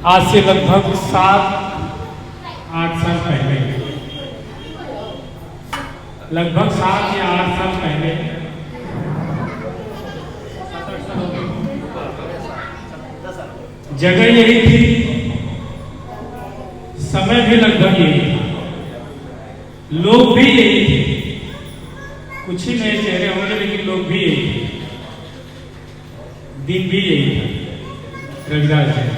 आज से लगभग 7-8 साल पहले, लगभग 7 या 8 साल पहले, 7-8 साल हो गए, जगह यही थी, समय भी लगभग यही था, लोग भी यही थे। कुछ ही नए चेहरे होंगे लेकिन लोग भी यही थे, दिन भी यही था, रविदास जयंती।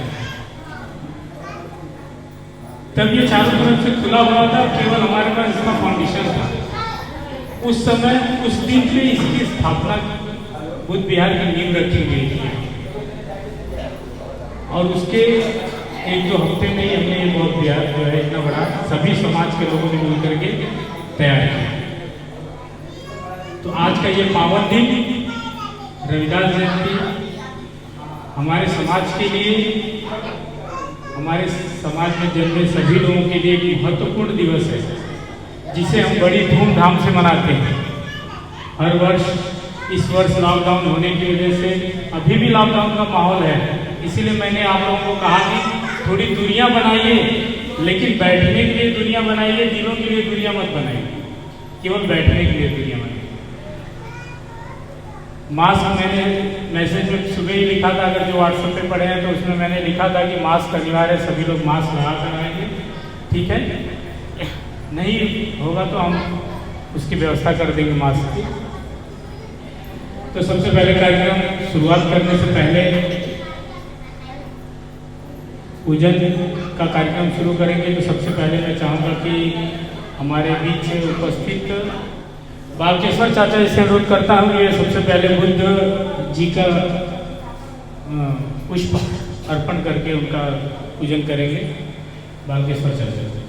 तब ये चारों तरफ से खुला हुआ था, केवल हमारे पास इसका फाउंडेशन था। उस समय उस दिन पे इसकी स्थापना बुद्ध विहार की नींव रखी गई थी और उसके 1-2 हफ्ते में ही हमने ये बौद्ध विहार जो है इतना बड़ा सभी समाज के लोगों ने मिलकर के तैयार किया। तो आज का ये पावन दिन रविदास जयंती हमारे समाज के लिए, हमारे समाज में जन्मे सभी लोगों के लिए एक महत्वपूर्ण दिवस है, जिसे हम बड़ी धूमधाम से मनाते हैं हर वर्ष। इस वर्ष लॉकडाउन होने की वजह से अभी भी लॉकडाउन का माहौल है, इसीलिए मैंने आप लोगों को कहा कि थोड़ी दूरियां बनाइए, लेकिन बैठने के लिए दूरियां बनाइए, दिलों के लिए दूरियां मत बनाइए, केवल बैठने के लिए दूरियां बनाइए। मास्क मैंने मैसेज में सुबह ही लिखा था, अगर जो व्हाट्सएप पे पढ़े हैं तो उसमें मैंने लिखा था कि मास्क अनिवार्य है, सभी लोग मास्क लगा कर आएंगे, ठीक है। नहीं होगा तो हम उसकी व्यवस्था कर देंगे मास्क की। तो सबसे पहले कार्यक्रम शुरुआत करने से पहले पूजन का कार्यक्रम शुरू करेंगे। तो सबसे पहले मैं चाहूँगा कि हमारे बीच उपस्थित बालकेश्वर चाचा जी से अनुरोध करता हूँ, ये सबसे पहले बुद्ध जी का पुष्प अर्पण करके उनका पूजन करेंगे। बालकेश्वर चाचा जी।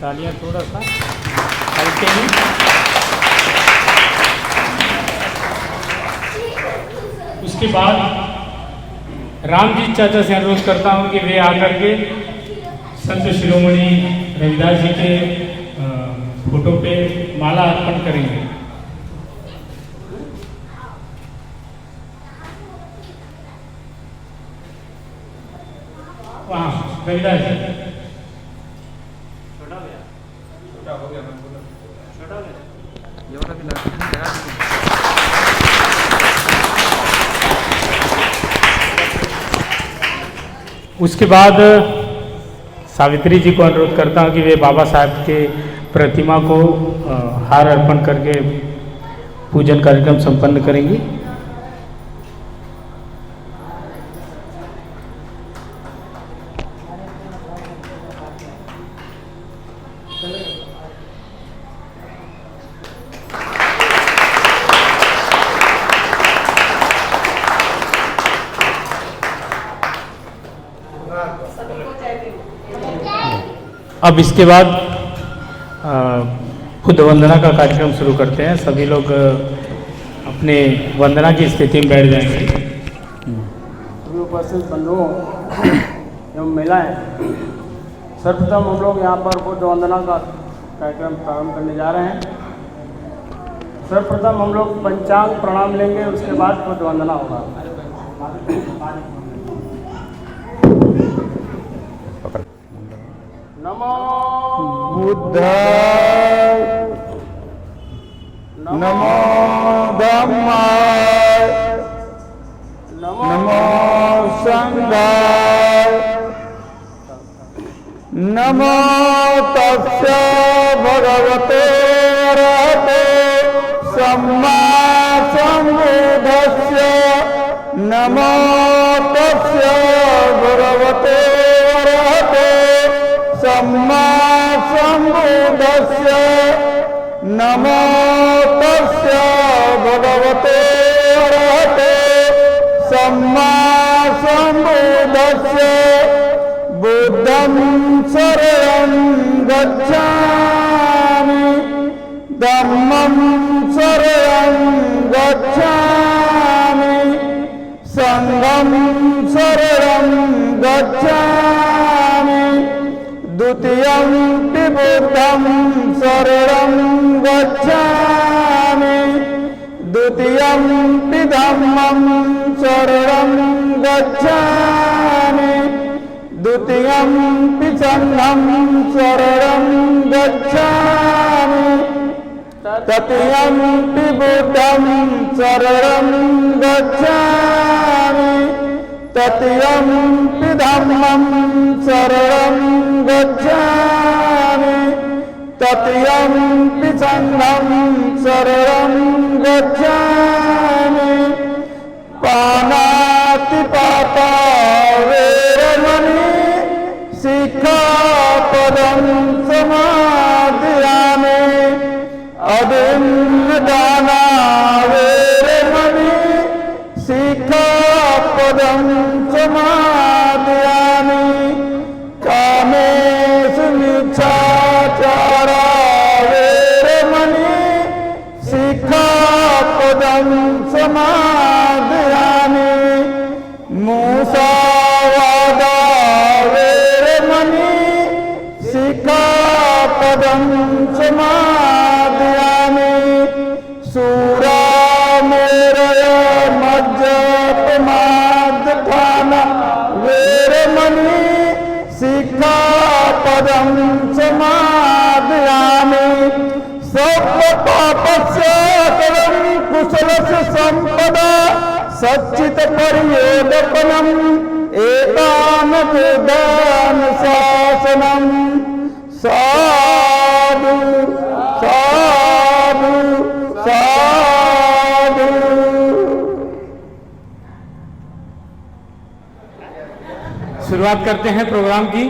तालियां थोड़ा सा हल्के में। उसके बाद रामजीत चाचा से अनुरोध करता हूं कि वे आकर के संत शिरोमणि रविदास जी के फोटो पे माला अर्पण करेंगे। वहाँ रविदास जी उसके बाद सावित्री जी को अनुरोध करता हूँ कि वे बाबा साहब के प्रतिमा को हार अर्पण करके पूजन कार्यक्रम संपन्न करेंगी। अब इसके बाद खुद वंदना का कार्यक्रम शुरू करते हैं। सभी लोग अपने वंदना की स्थिति में बैठ जाएंगे। सभी उपस्थित बंधुओं एवं महिलाएं, सर्वप्रथम हम लोग यहाँ पर बुद्ध वंदना का कार्यक्रम प्रारंभ करने जा रहे हैं। सर्वप्रथम हम लोग पंचांग प्रणाम लेंगे, उसके बाद बुद्ध वंदना होगा। नमो बुद्धाय, नमो धम्माय, नमो संघाय, नमो तस्य भगवते अरहते सम्मा सम्बुद्धस्य, नमो तस्य भगवते अरहते सम्मा सम्बुद्धस्य, नमो तस्य भगवते अरहते सम्मा सम्बुद्धस्य। बुद्धं शरणं गच्छामि, धम्मं शरणं गच्छामि, संघं शरणं गच्छामि। गच्छामि द्वितीयं पि बुद्धं शरणं गच्छामि द्वितीयं पि धम्मं शरणं गच्छामि द्वितीयं पि संघं शरणं गच्छामि तृतीयं पि बुद्धं शरणं गच्छामि तृतीयं पि धम्मं शरणं गच्छामि तृतीयं पि संघं शरणं गच्छामि पानातिपाता वेरमणि सिक्खापदं समादयामि अदिन्नदाना वेरमणि सिक्खापदं समादयामि कामेषु मिच्छाचारा वेरमणि सिक्खापदं समादयामि मुसावादा वेरमणि सिक्खापदं समादयामि सूरामेरय मज्जपमादपान वेरमणि सिक्खापदं समादयामि सर्वपापस्य करं कुशलस्य संपदा सच्चित्परियोदपनम् एतान वेदानुशासनम् साधु साधु साधु। शुरुआत करते हैं प्रोग्राम की।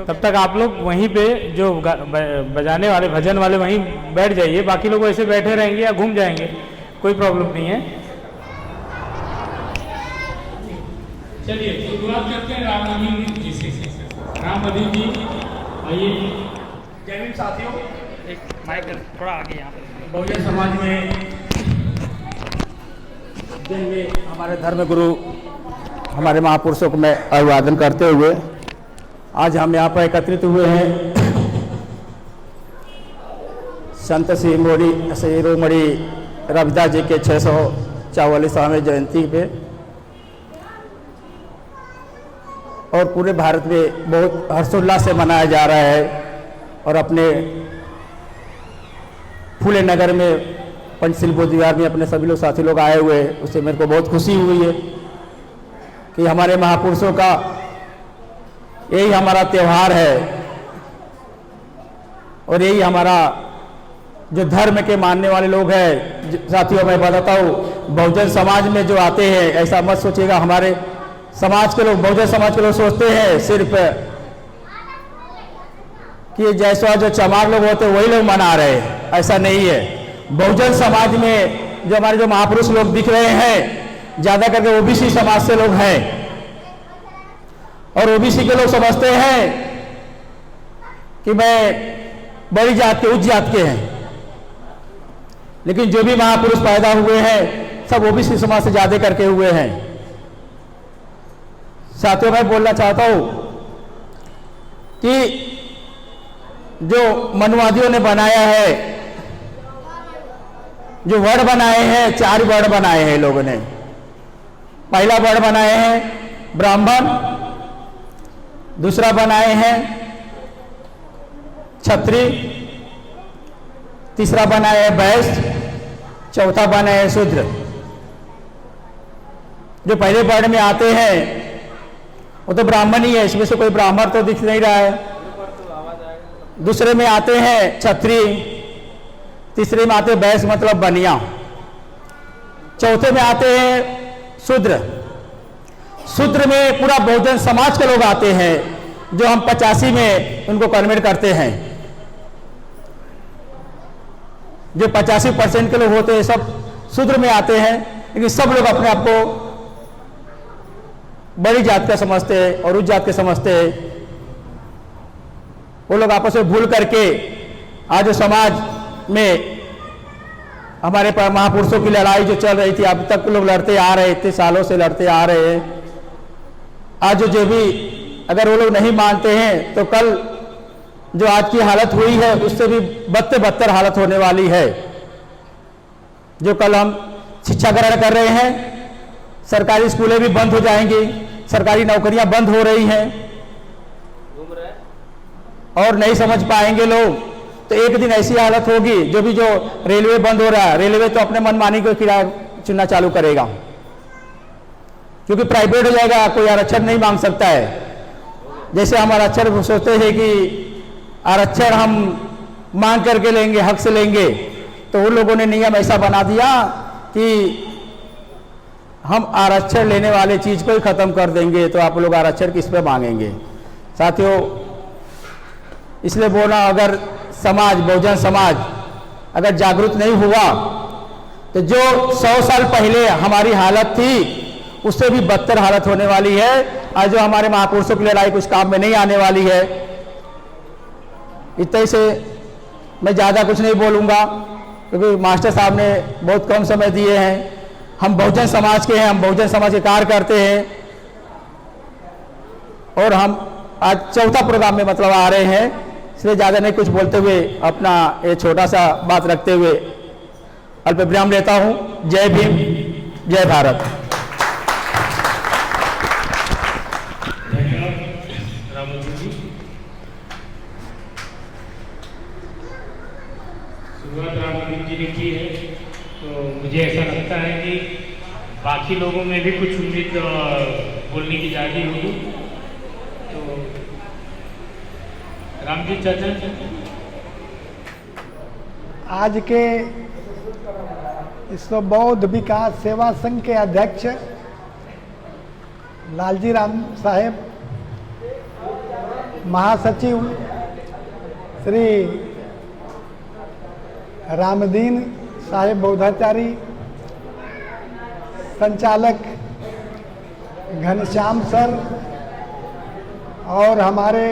तब तक आप लोग वहीं पे जो बजाने वाले भजन वाले वहीं बैठ जाइए, बाकी लोग ऐसे बैठे रहेंगे या घूम जाएंगे, कोई प्रॉब्लम नहीं है। चलिए शुरुआत करते हैं राम अदीन जी से। राम अदीन जी आइए। जय भीम साथियों, एक माइक थोड़ा आगे यहाँ पे। बहुजन समाज में दिन में हमारे धर्म गुरु हमारे महापुरुषों को मैं अभिवादन करते हुए आज हम यहाँ पर एकत्रित हुए हैं संत शिरोमणि रविदास जी के 644वें जयंती पे और पूरे भारत में बहुत हर्षोल्लास से मनाया जा रहा है। और अपने फूले नगर में पंचशील बोध विहार में अपने सभी लोग साथी लोग आए हुए, उससे मेरे को बहुत खुशी हुई है कि हमारे महापुरुषों का यही हमारा त्यौहार है और यही हमारा जो धर्म के मानने वाले लोग हैं। साथियों मैं बताता हूँ, बहुजन समाज में जो आते हैं ऐसा मत सोचिएगा हमारे समाज के लोग, बहुजन समाज के लोग सोचते हैं सिर्फ कि जैसा जो चमार लोग होते हैं वही लोग मना रहे हैं, ऐसा नहीं है। बहुजन समाज में जो हमारे जो महापुरुष लोग दिख रहे हैं ज्यादा करके ओबीसी समाज से लोग हैं और ओबीसी के लोग समझते हैं कि मैं बड़ी जात के उच्च जात के हैं, लेकिन जो भी महापुरुष पैदा हुए हैं सब ओबीसी समाज से ज्यादा करके हुए हैं। साथियों मैं बोलना चाहता हूं कि जो मनुवादियों ने बनाया है, जो वर्ड बनाए हैं, 4 वर्ड बनाए हैं लोगों ने। पहला वर्ड बनाए हैं ब्राह्मण, दूसरा बनाए हैं क्षत्रिय, तीसरा बनाए हैं वैश्य, चौथा बनाए हैं शूद्र। जो पहले वर्ड में आते हैं वो तो ब्राह्मण ही है, इसमें से कोई ब्राह्मण तो दिख नहीं रहा है। दूसरे में आते हैं क्षत्रिय, तीसरे में आते हैं वैश्य मतलब बनिया, चौथे में आते हैं शूद्र। शूद्र में पूरा बहुजन समाज के लोग आते हैं जो हम 85 में उनको कन्वर्ट करते हैं। जो 85% के लोग होते हैं सब शूद्र में आते हैं, लेकिन सब लोग अपने आप को बड़ी जात का समझते हैं और उच्च जात के समझते हैं। वो लोग आपस में भूल करके आज जो समाज में हमारे महापुरुषों की लड़ाई जो चल रही थी, अब तक लोग लड़ते आ रहे, इतने सालों से लड़ते आ रहे हैं। आज जो भी अगर वो लोग नहीं मानते हैं तो कल जो आज की हालत हुई है उससे भी बदतर हालत होने वाली है। जो कल हम शिक्षा ग्रहण कर रहे हैं, सरकारी स्कूलें भी बंद हो जाएंगी, सरकारी नौकरियां बंद हो रही हैं और नहीं समझ पाएंगे लोग, तो एक दिन ऐसी हालत होगी जो रेलवे बंद हो रहा है, रेलवे तो अपने मनमानी को किराया चुनना चालू करेगा, क्योंकि प्राइवेट हो जाएगा, कोई आरक्षण नहीं मांग सकता है। जैसे हम आरक्षण सोचते हैं कि आरक्षण हम मांग करके लेंगे, हक से लेंगे, तो उन लोगों ने नियम ऐसा बना दिया कि हम आरक्षण लेने वाले चीज को ही खत्म कर देंगे, तो आप लोग आरक्षण किस पे मांगेंगे। साथियों, इसलिए बोला, अगर समाज, बहुजन समाज अगर जागरूक नहीं हुआ तो जो 100 साल पहले हमारी हालत थी उससे भी बदतर हालत होने वाली है। आज जो हमारे महापुरुषों की लड़ाई कुछ काम में नहीं आने वाली है। इतने से मैं ज़्यादा कुछ नहीं बोलूँगा, क्योंकि मास्टर साहब ने बहुत कम समय दिए हैं। हम बहुजन समाज के हैं, हम बहुजन समाज के कार्य करते हैं और हम आज चौथा प्रोग्राम में मतलब आ रहे हैं, इसलिए ज़्यादा नहीं कुछ बोलते हुए अपना ये छोटा सा बात रखते हुए अल्प विराम लेता हूँ। जय भीम, जय भारत। शुरुआत रामदेव जी ने की है, तो मुझे ऐसा लगता है कि बाकी लोगों में भी कुछ उम्मीद बोलने की जाती होगी। तो रामजी चाचा, आज के विश्व बौद्ध विकास सेवा संघ के अध्यक्ष लालजी राम साहेब, महासचिव श्री रामदीन साहेब बौद्धाचारी, संचालक घनश्याम सर और हमारे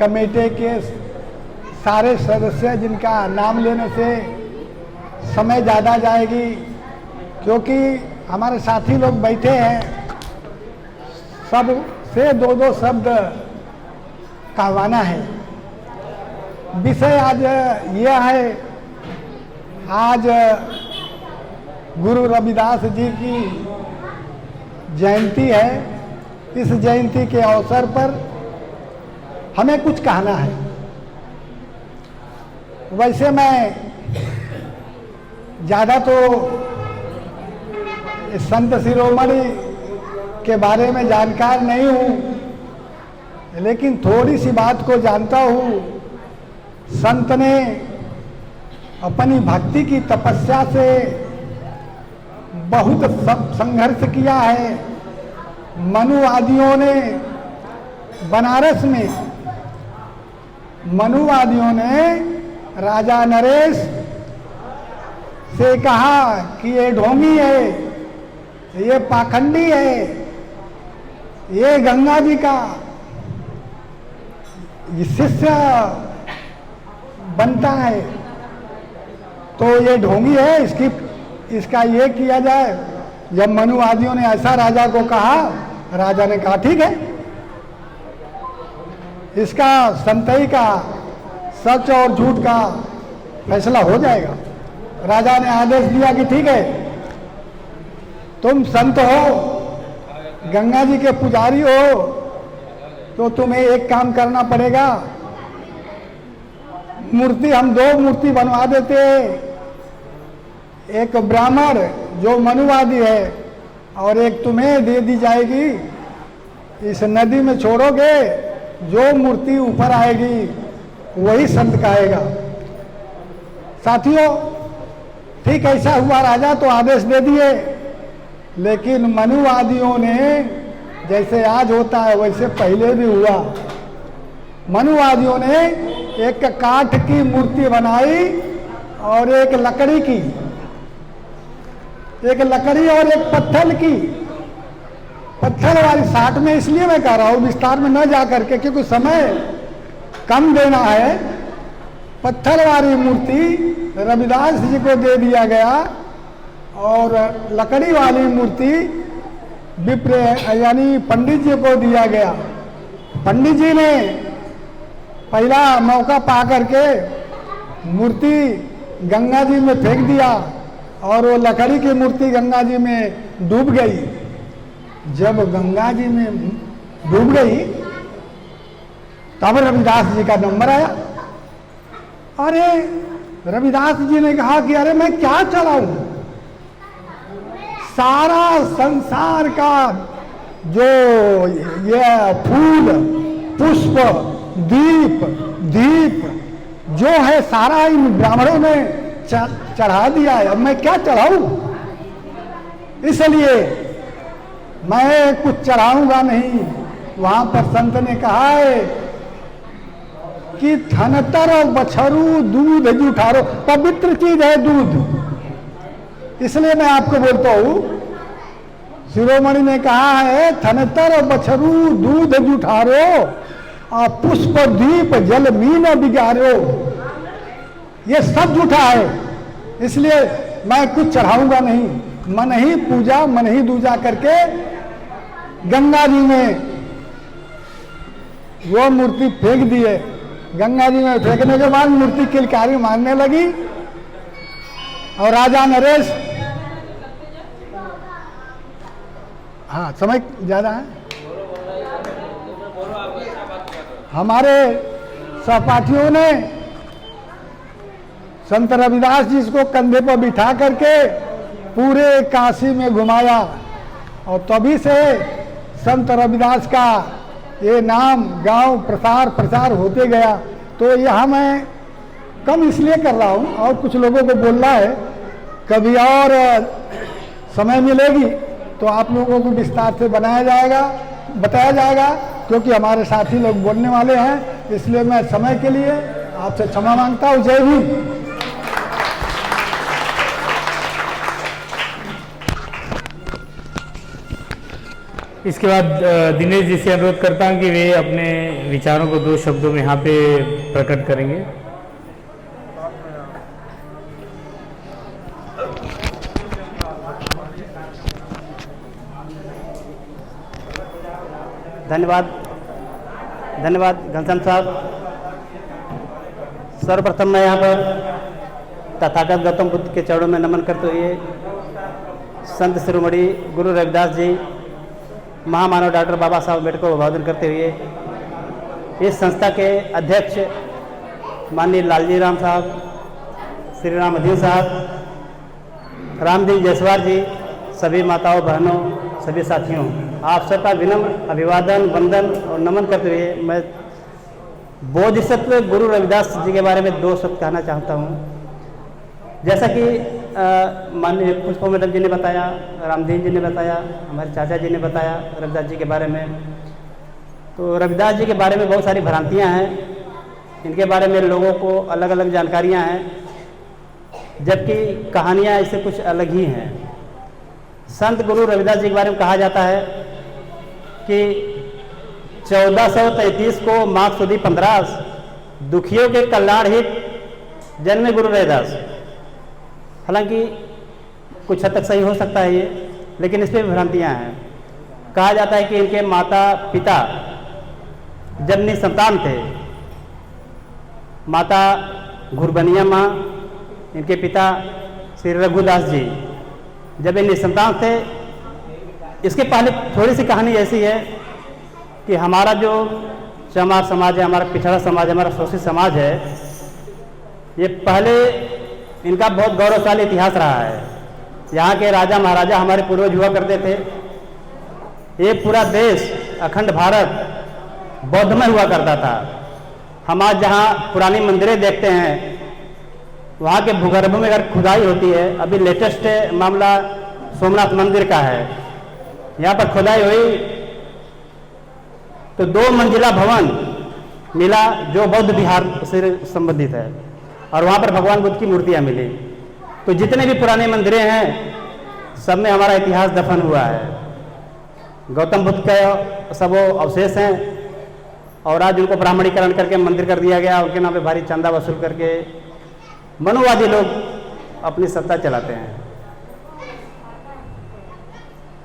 कमेटी के सारे सदस्य, जिनका नाम लेने से समय ज़्यादा जाएगी क्योंकि हमारे साथी लोग बैठे हैं, सब से दो दो शब्द कहवाना है। विषय आज यह है, आज गुरु रविदास जी की जयंती है। इस जयंती के अवसर पर हमें कुछ कहना है। वैसे मैं ज़्यादा तो संत शिरोमणि के बारे में जानकार नहीं हूँ, लेकिन थोड़ी सी बात को जानता हूँ। संत ने अपनी भक्ति की तपस्या से बहुत संघर्ष किया है। मनुवादियों ने बनारस में, मनुवादियों ने राजा नरेश से कहा कि ये ढोंगी है, ये पाखंडी है, ये गंगा जी का शिष्य बनता है, तो ये ढोंगी है, इसका ये किया जाए। जब मनुवादियों ने ऐसा राजा को कहा, राजा ने कहा ठीक है, इसका संतई का सच और झूठ का फैसला हो जाएगा। राजा ने आदेश दिया कि ठीक है, तुम संत हो, गंगा जी के पुजारी हो, तो तुम्हें एक काम करना पड़ेगा। मूर्ति, हम 2 मूर्ति बनवा देते हैं, एक ब्राह्मण जो मनुवादी है और एक तुम्हें दे दी जाएगी। इस नदी में छोड़ोगे, जो मूर्ति ऊपर आएगी वही संत कहेगा। साथियों, ठीक ऐसा हुआ। राजा तो आदेश दे दिए, लेकिन मनुवादियों ने, जैसे आज होता है वैसे पहले भी हुआ, मनुवादियों ने एक काठ की मूर्ति बनाई और एक लकड़ी की, एक लकड़ी और एक पत्थर की। पत्थर वाली 60 में इसलिए मैं कह रहा हूँ, विस्तार में न जा करके, क्योंकि समय कम देना है। पत्थर वाली मूर्ति रविदास जी को दे दिया गया और लकड़ी वाली मूर्ति विप्र यानी पंडित जी को दिया गया। पंडित जी ने पहला मौका पा करके मूर्ति गंगा जी में फेंक दिया और वो लकड़ी की मूर्ति गंगा जी में डूब गई। जब गंगा जी में डूब गई तब रविदास जी का नंबर आया। अरे रविदास जी ने कहा कि अरे मैं क्या चलाऊं, सारा संसार का जो ये फूल पुष्प दीप जो है सारा इन ब्राह्मणों ने चढ़ा दिया है, अब मैं क्या चढ़ाऊं, इसलिए मैं कुछ चढ़ाऊंगा नहीं। वहां पर संत ने कहा है कि थनतर बछरू दूध जुठारो, पवित्र चीज है दूध। इसलिए मैं आपको बोलता हूं, शिरोमणि ने कहा है थनतर बछरू दूध जुठारो और पुष्प दीप जल मीन बिगारो, ये सब झूठा है, इसलिए मैं कुछ चढ़ाऊंगा नहीं। मन ही पूजा मन ही दूजा करके गंगा जी में वो मूर्ति फेंक दिए। गंगा जी में फेंकने के बाद मूर्ति किलकारी मारने लगी और राजा नरेश, हाँ समय ज्यादा है, हमारे सहपाठियों ने संत रविदास जी को कंधे पर बिठा करके पूरे काशी में घुमाया और तभी से संत रविदास का ये नाम गांव प्रसार होते गया। तो यह मैं कम इसलिए कर रहा हूँ और कुछ लोगों को बोलना है, कभी और समय मिलेगी तो आप लोगों को विस्तार से बताया जाएगा, क्योंकि हमारे साथी लोग बोलने वाले हैं, इसलिए मैं समय के लिए आपसे क्षमा मांगता हूँ। जय हिंद। इसके बाद दिनेश जी से अनुरोध करता हूं कि वे अपने विचारों को 2 शब्दों में यहाँ पे प्रकट करेंगे। धन्यवाद घनश्याम साहब। सर्वप्रथम मैं यहाँ पर तथागत गौतम बुद्ध के चरणों में नमन करते हुए संत शिरोमणि गुरु रविदास जी, महामानव डॉक्टर बाबा साहब अम्बेडकर को अभिवादन करते हुए इस संस्था के अध्यक्ष माननीय लालजी राम साहब, श्री राम अधीन साहब, रामदीन जयसवार जी, सभी माताओं बहनों, सभी साथियों, आप सबका विनम्र अभिवादन वंदन और नमन करते हुए मैं बोधिसत्व गुरु रविदास जी के बारे में 2 शब्द कहना चाहता हूँ। जैसा कि माननीय पुष्पा मैडम जी ने बताया, रामदीन जी ने बताया, हमारे चाचा जी ने बताया रविदास जी के बारे में। तो रविदास जी के बारे में बहुत सारी भ्रांतियाँ हैं, इनके बारे में लोगों को अलग अलग जानकारियाँ हैं, जबकि कहानियाँ इससे कुछ अलग ही हैं। संत गुरु रविदास जी के बारे में कहा जाता है कि 1433 को माघ सुदी 15 दुखियों के कल्याण हित जन्मे गुरु रविदास। हालांकि कुछ हद तक सही हो सकता है ये, लेकिन इस पर भी भ्रांतियाँ हैं। कहा जाता है कि इनके माता पिता जब निसंतान थे, माता घुरबनिया माँ, इनके पिता श्री रघुदास जी जब ये निसंतान थे। इसके पहले थोड़ी सी कहानी ऐसी है कि हमारा जो चमार समाज है, हमारा पिछड़ा समाज है, हमारा शोषित समाज है, ये पहले इनका बहुत गौरवशाली इतिहास रहा है। यहाँ के राजा महाराजा हमारे पूर्वज हुआ करते थे। ये पूरा देश अखंड भारत बौद्धमय हुआ करता था। हम आज जहाँ पुरानी मंदिरें देखते हैं, वहाँ के भूगर्भ में अगर खुदाई होती है, अभी लेटेस्ट मामला सोमनाथ मंदिर का है, यहाँ पर खुदाई हुई तो 2 मंजिला भवन मिला जो बौद्ध विहार से संबंधित है, और वहाँ पर भगवान बुद्ध की मूर्तियाँ मिली। तो जितने भी पुराने मंदिरें हैं सब में हमारा इतिहास दफन हुआ है। गौतम बुद्ध का सब वो अवशेष हैं, और आज उनको ब्राह्मणीकरण करके मंदिर कर दिया गया। उनके नाम पे भारी चंदा वसूल करके मनोवादी लोग अपनी सत्ता चलाते हैं।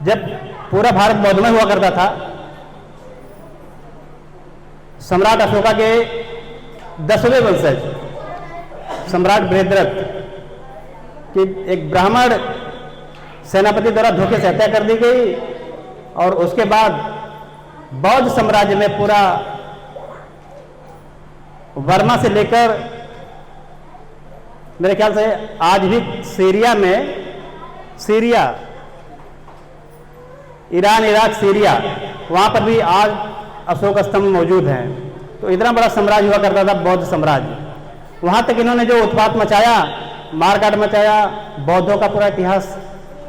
जब पूरा भारत बौद्धमय हुआ करता था। सम्राट अशोका के 10वें वंशज सम्राट बृहद्रथ की एक ब्राह्मण सेनापति द्वारा धोखे से हत्या कर दी गई और उसके बाद बौद्ध साम्राज्य में पूरा वर्मा से लेकर मेरे ख्याल से आज भी सीरिया ईरान, इराक, सीरिया, वहाँ पर भी आज अशोक स्तंभ मौजूद हैं। तो इतना बड़ा साम्राज्य हुआ करता था बौद्ध साम्राज्य। वहाँ तक इन्होंने जो उत्पात मचाया, मारकाट मचाया, बौद्धों का पूरा इतिहास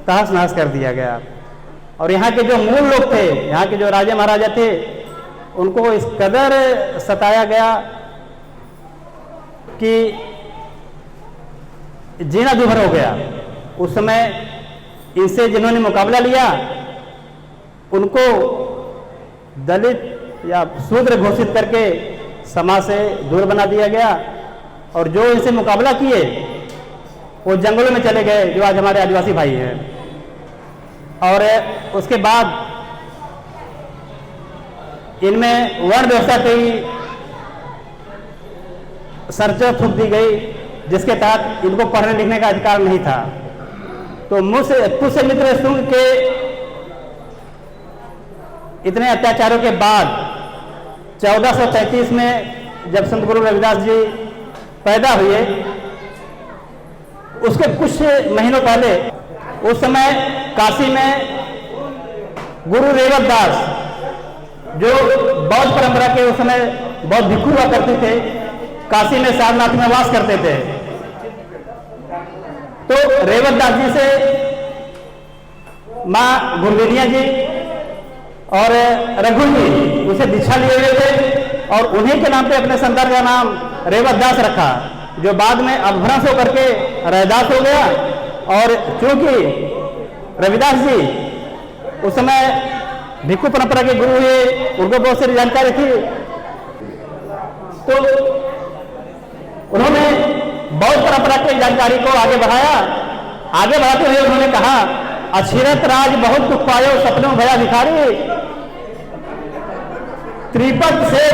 तहस नहस कर दिया गया। और यहाँ के जो मूल लोग थे, यहाँ के जो राजा महाराजा थे, उनको इस कदर सताया गया कि जीना दुभर हो गया। उस समय इनसे जिन्होंने मुकाबला लिया उनको दलित या शूद्र घोषित करके समाज से दूर बना दिया गया और जो इनसे मुकाबला किए वो जंगलों में चले गए, जो आज हमारे आदिवासी भाई हैं। और उसके बाद इनमें वर्ण व्यवस्था की सरचर थूक दी गई, जिसके तहत इनको पढ़ने लिखने का अधिकार नहीं था। तो पुष्यमित्र शुंग के इतने अत्याचारों के बाद 1433 में जब संत गुरु रविदास जी पैदा हुए, उसके कुछ महीनों पहले उस समय काशी में गुरु रेवत दास, जो बौद्ध परंपरा के उस समय बौद्ध भिक्षु हुआ करते थे, काशी में सारनाथ में वास करते थे। तो रेवत दास जी से माँ गुरवेनिया जी और रघु जी उसे दीक्षा लिए हुए थे और उन्हीं के नाम पे अपने संतान का नाम रेवत दास रखा, जो बाद में अपभ्रंश होकर के रैदास हो गया। और चूंकि रविदास जी उस समय भिक्षु परंपरा के गुरु हुए, उनको बहुत सारी जानकारी थी, तो उन्होंने बौद्ध परंपरा की जानकारी को आगे बढ़ाया। आगे बढ़ाते हुए उन्होंने कहा, अछिरत राज बहुत दुख पायो, सपनों भया भिखारी, त्रिपद से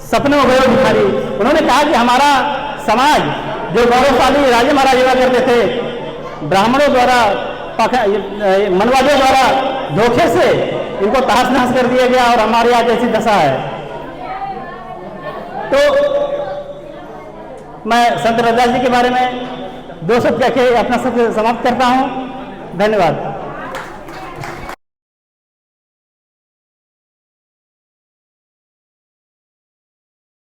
सपनों में भया भिखारी। उन्होंने कहा कि हमारा समाज जो गौरवशाली राजा महाराज हुआ करते थे, ब्राह्मणों द्वारा, मनवादियों द्वारा धोखे से इनको तहस नहस कर दिया गया और हमारी आज ऐसी दशा है। तो मैं संत रविदास जी के बारे में 2 शब्द कह के अपना शब्द समाप्त करता हूं। धन्यवाद।